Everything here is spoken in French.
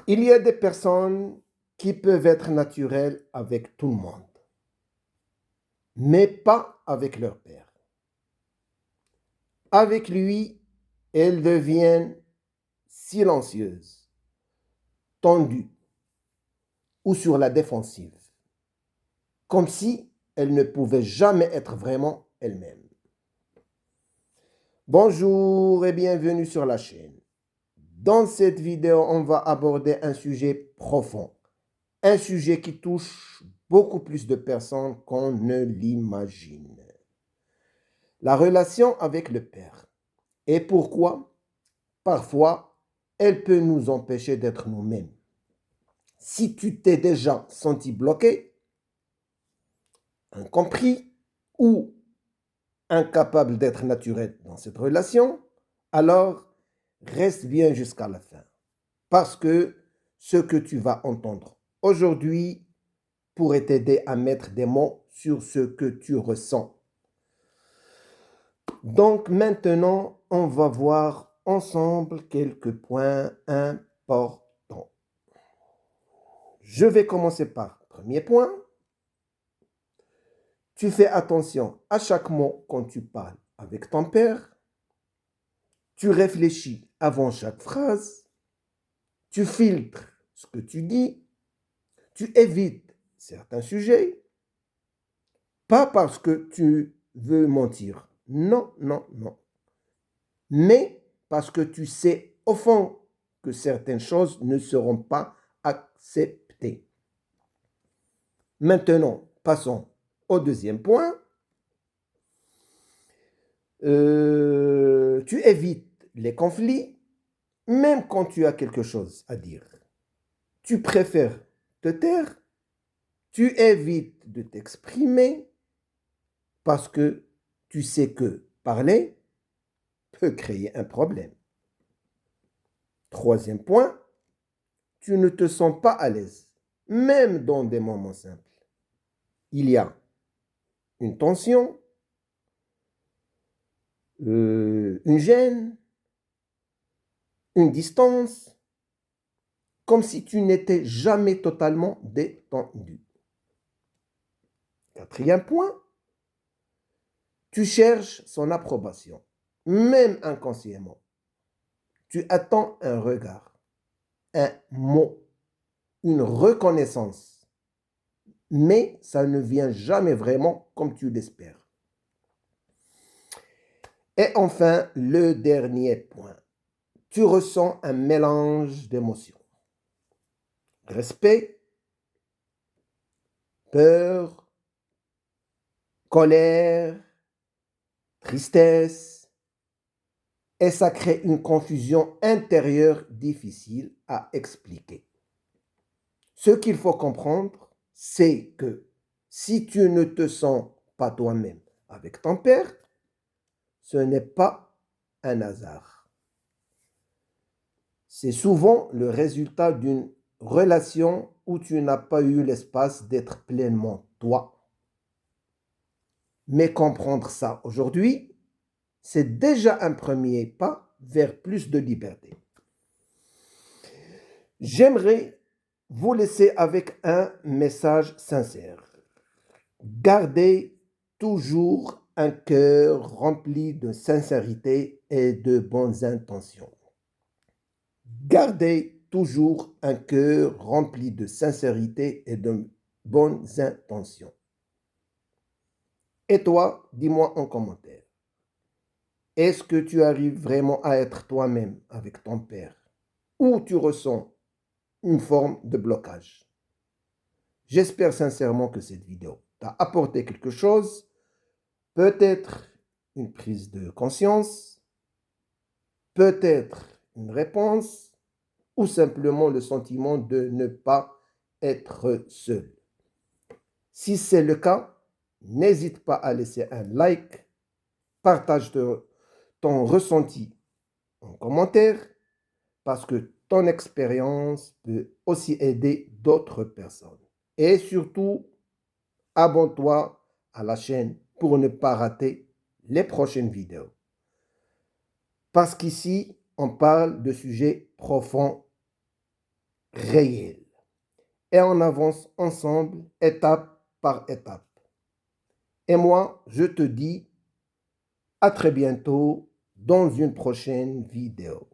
Il y a des personnes qui peuvent être naturelles avec tout le monde, mais pas avec leur père. Avec lui, elles deviennent silencieuses, tendues ou sur la défensive, comme si elles ne pouvaient jamais être vraiment elles-mêmes. Bonjour et bienvenue sur la chaîne. Dans cette vidéo, on va aborder un sujet profond, un sujet qui touche beaucoup plus de personnes qu'on ne l'imagine. La relation avec le père. Et pourquoi, parfois, elle peut nous empêcher d'être nous-mêmes. Si tu t'es déjà senti bloqué, incompris ou incapable d'être naturel dans cette relation, alors reste bien jusqu'à la fin. Parce que ce que tu vas entendre aujourd'hui pourrait t'aider à mettre des mots sur ce que tu ressens. Donc maintenant, on va voir ensemble quelques points importants. Je vais commencer par le premier point. Tu fais attention à chaque mot quand tu parles avec ton père. Tu réfléchis avant chaque phrase. Tu filtres ce que tu dis. Tu évites certains sujets. Pas parce que tu veux mentir. Non, non, non. Mais parce que tu sais au fond que certaines choses ne seront pas acceptées. Maintenant, passons au deuxième point. Tu évites les conflits, même quand tu as quelque chose à dire. Tu préfères te taire. Tu évites de t'exprimer parce que tu sais que parler peut créer un problème. Troisième point, tu ne te sens pas à l'aise, même dans des moments simples. Il y a une tension, une gêne, une distance, comme si tu n'étais jamais totalement détendu. Quatrième point, tu cherches son approbation, même inconsciemment. Tu attends un regard, un mot, une reconnaissance, mais ça ne vient jamais vraiment comme tu l'espères. Et enfin, le dernier point, tu ressens un mélange d'émotions. Respect, peur, colère, tristesse, et ça crée une confusion intérieure difficile à expliquer. Ce qu'il faut comprendre, c'est que si tu ne te sens pas toi-même avec ton père, ce n'est pas un hasard. C'est souvent le résultat d'une relation où tu n'as pas eu l'espace d'être pleinement toi. Mais comprendre ça aujourd'hui, c'est déjà un premier pas vers plus de liberté. J'aimerais vous laisser avec un message sincère. Gardez toujours un cœur rempli de sincérité et de bonnes intentions. Gardez toujours un cœur rempli de sincérité et de bonnes intentions. Et toi, dis-moi en commentaire. Est-ce que tu arrives vraiment à être toi-même avec ton père ou tu ressens une forme de blocage? J'espère sincèrement que cette vidéo t'a apporté quelque chose, peut-être une prise de conscience, peut-être une réponse ou simplement le sentiment de ne pas être seul. Si c'est le cas, n'hésite pas à laisser un like, partage ton ressenti en commentaire parce que ton expérience peut aussi aider d'autres personnes. Et surtout, abonne-toi à la chaîne pour ne pas rater les prochaines vidéos. Parce qu'ici, on parle de sujets profonds réel. Et on avance ensemble, étape par étape. Et moi, je te dis à très bientôt dans une prochaine vidéo.